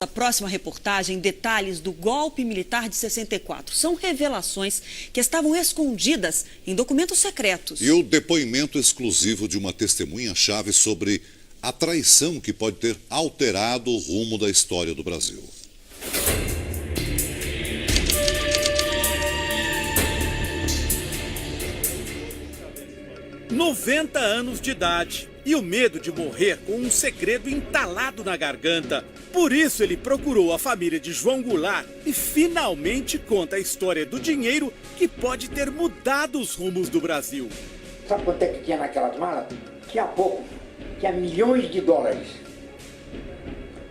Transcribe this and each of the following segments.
A próxima reportagem, detalhes do golpe militar de 64. São revelações que estavam escondidas em documentos secretos. E o depoimento exclusivo de uma testemunha-chave sobre a traição que pode ter alterado o rumo da história do Brasil. 90 anos de idade e o medo de morrer com um segredo entalado na garganta. Por isso ele procurou a família de João Goulart e finalmente conta a história do dinheiro que pode ter mudado os rumos do Brasil. Sabe quanto é que tinha naquelas malas? Tinha pouco, tinha milhões de dólares.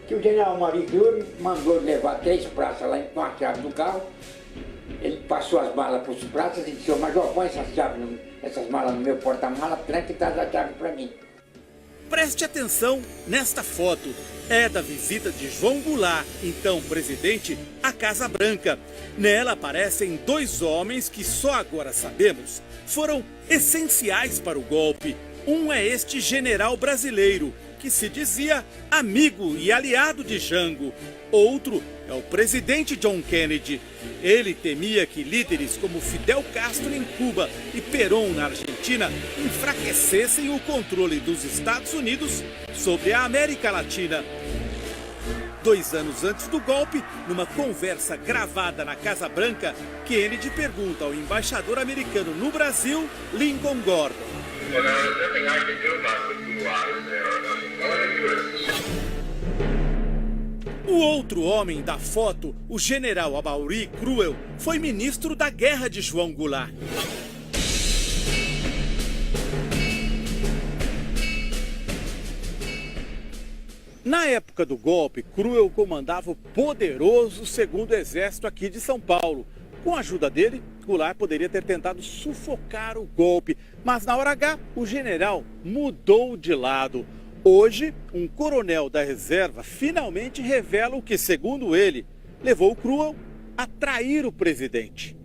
Que o general Marie Clure mandou levar 3 praças lá com a chave do carro. Ele passou as malas para os praças e disse: "Ô major, põe essas malas no meu porta-mala, tranca e traz a chave para mim." Preste atenção nesta foto. É da visita de João Goulart, então presidente, à Casa Branca. Nela aparecem 2 homens que só agora sabemos foram essenciais para o golpe. Um é este general brasileiro, que se dizia amigo e aliado de Jango. Outro é o presidente John Kennedy. Ele temia que líderes como Fidel Castro em Cuba e Perón na Argentina enfraquecessem o controle dos Estados Unidos sobre a América Latina. 2 anos antes do golpe, numa conversa gravada na Casa Branca, Kennedy pergunta ao embaixador americano no Brasil, Lyndon Gordon: o outro homem da foto, o general Amaury Cruel, foi ministro da Guerra de João Goulart. Na época do golpe, Cruel comandava o poderoso 2º Exército aqui de São Paulo. Com a ajuda dele, Goulart poderia ter tentado sufocar o golpe, mas na hora H, o general mudou de lado. Hoje, um coronel da reserva finalmente revela o que, segundo ele, levou o Cruel a trair o presidente.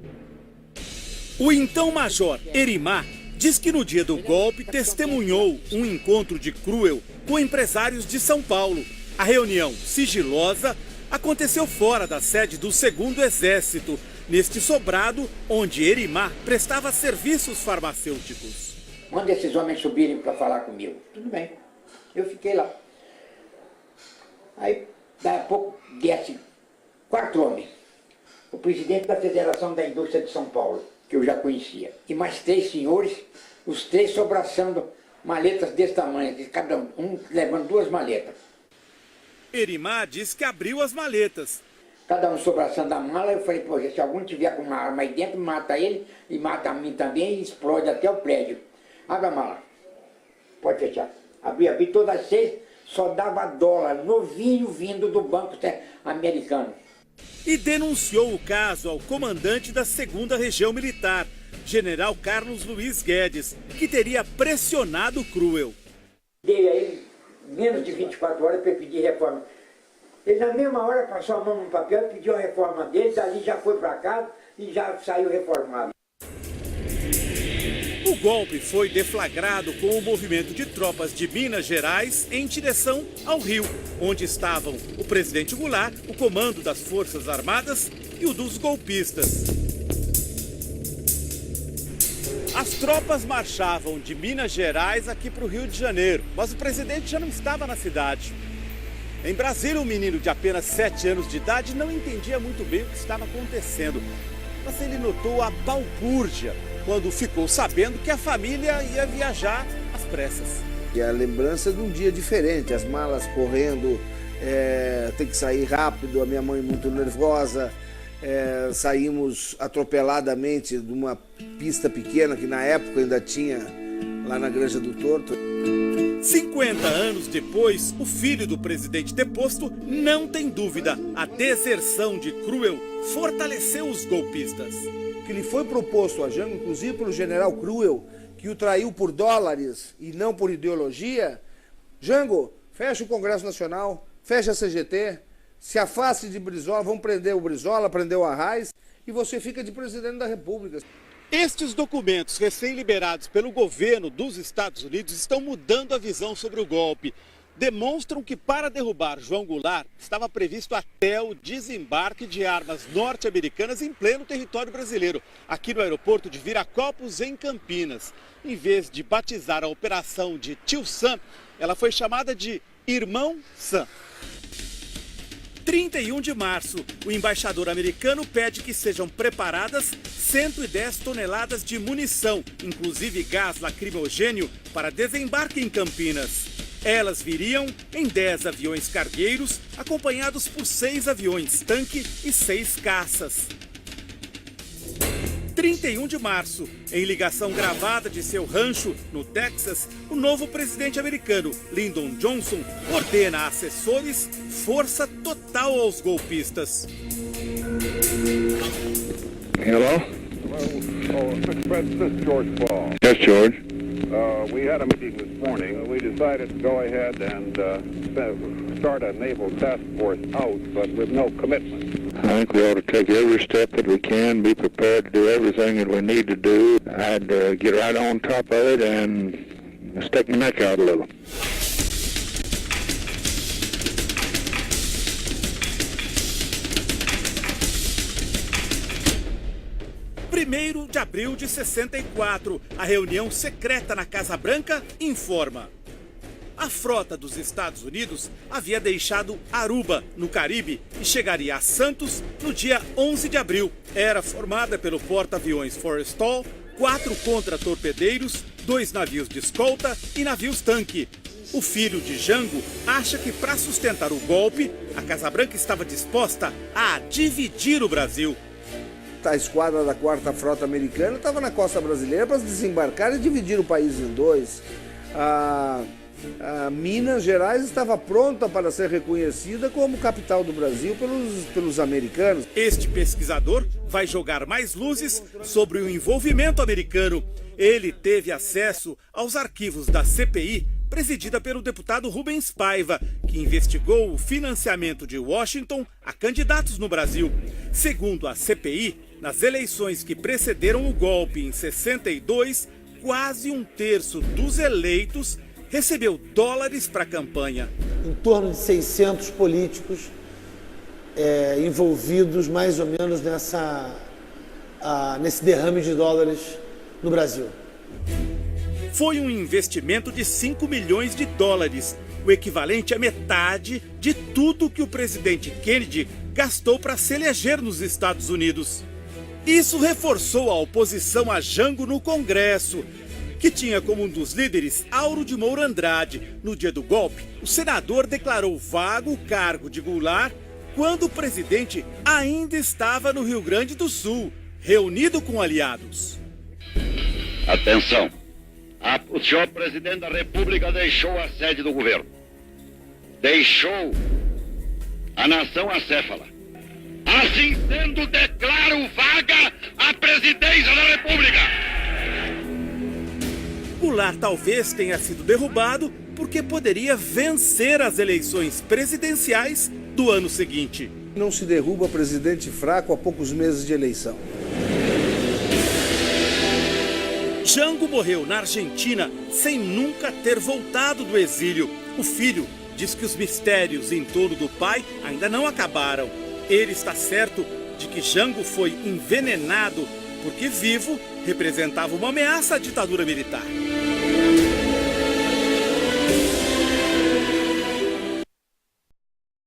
O então major Erimar diz que no dia do golpe testemunhou um encontro de Cruel com empresários de São Paulo. A reunião sigilosa aconteceu fora da sede do 2º Exército, neste sobrado onde Erimar prestava serviços farmacêuticos. Manda esses homens subirem para falar comigo. Tudo bem. Eu fiquei lá. Aí, daí a pouco, desce 4 homens. O presidente da Federação da Indústria de São Paulo, que eu já conhecia, e mais 3 senhores, os 3 sobraçando maletas desse tamanho, cada um levando 2 maletas. Erimar diz que abriu as maletas. Cada um sobraçando a mala. Eu falei: "Poxa, se algum tiver com uma arma aí dentro, mata ele e mata a mim também e explode até o prédio." Abre a mala. Pode fechar. Abri todas as 6, só dava dólar novinho vindo do banco americano. E denunciou o caso ao comandante da 2ª Região Militar, general Carlos Luiz Guedes, que teria pressionado Cruel. Dei a ele menos de 24 horas para pedir reforma. Ele na mesma hora passou a mão no papel e pediu a reforma dele, dali já foi para casa e já saiu reformado. O golpe foi deflagrado com o movimento de tropas de Minas Gerais em direção ao Rio, onde estavam o presidente Goulart, o comando das Forças Armadas e o dos golpistas. As tropas marchavam de Minas Gerais aqui para o Rio de Janeiro, mas o presidente já não estava na cidade. Em Brasília, um menino de apenas 7 anos de idade não entendia muito bem o que estava acontecendo, mas ele notou a balbúrdia quando ficou sabendo que a família ia viajar às pressas. E a lembrança de um dia diferente, as malas correndo, tem que sair rápido, a minha mãe muito nervosa, saímos atropeladamente de uma pista pequena que na época ainda tinha lá na Granja do Torto. 50 anos depois, o filho do presidente deposto não tem dúvida, a deserção de Cruel fortaleceu os golpistas. Que lhe foi proposto a Jango, inclusive pelo general Cruel, que o traiu por dólares e não por ideologia: Jango, fecha o Congresso Nacional, fecha a CGT, se afaste de Brizola, vamos prender o Brizola, prender o Arraes, e você fica de presidente da República. Estes documentos recém-liberados pelo governo dos Estados Unidos estão mudando a visão sobre o golpe. demonstram que para derrubar João Goulart estava previsto até o desembarque de armas norte-americanas em pleno território brasileiro, aqui no aeroporto de Viracopos, em Campinas. Em vez de batizar a operação de Tio Sam, ela foi chamada de Irmão Sam. 31 de março, o embaixador americano pede que sejam preparadas 110 toneladas de munição, inclusive gás lacrimogênio, para desembarque em Campinas. Elas viriam em 10 aviões cargueiros, acompanhados por 6 aviões tanque e 6 caças. 31 de março, em ligação gravada de seu rancho no Texas, o novo presidente americano, Lyndon Johnson, ordena a assessores força total aos golpistas. Hello? Oh, Mr. President, this is George Ball. Yes, George. We had a meeting this morning. We decided to go ahead and start a naval task force out, but with no commitment. I think we ought to take every step that we can, be prepared to do everything that we need to do. I'd get right on top of it and stick my neck out a little. Primeiro de abril de 64, a reunião secreta na Casa Branca informa. A frota dos Estados Unidos havia deixado Aruba, no Caribe, e chegaria a Santos no dia 11 de abril. Era formada pelo porta-aviões Forrestal, 4 contra-torpedeiros, 2 navios de escolta e navios-tanque. O filho de Jango acha que, para sustentar o golpe, a Casa Branca estava disposta a dividir o Brasil. A esquadra da 4ª Frota Americana estava na costa brasileira para desembarcar e dividir o país em 2. A Minas Gerais estava pronta para ser reconhecida como capital do Brasil pelos americanos. Este pesquisador vai jogar mais luzes sobre o envolvimento americano. Ele teve acesso aos arquivos da CPI, presidida pelo deputado Rubens Paiva, que investigou o financiamento de Washington a candidatos no Brasil. Segundo a CPI, nas eleições que precederam o golpe em 62, quase 1/3 dos eleitos recebeu dólares para a campanha. Em torno de 600 políticos envolvidos mais ou menos nesse derrame de dólares no Brasil. Foi um investimento de 5 milhões de dólares, o equivalente a metade de tudo que o presidente Kennedy gastou para se eleger nos Estados Unidos. Isso reforçou a oposição a Jango no Congresso, que tinha como um dos líderes Auro de Moura Andrade. No dia do golpe, o senador declarou vago o cargo de Goulart quando o presidente ainda estava no Rio Grande do Sul, reunido com aliados. Atenção! O senhor presidente da República deixou a sede do governo. Deixou a nação acéfala. Assim sendo, declaro vaga a presidência da República. Goulart talvez tenha sido derrubado porque poderia vencer as eleições presidenciais do ano seguinte. Não se derruba presidente fraco a poucos meses de eleição. Jango morreu na Argentina sem nunca ter voltado do exílio. O filho diz que os mistérios em torno do pai ainda não acabaram. Ele está certo de que Jango foi envenenado porque vivo representava uma ameaça à ditadura militar.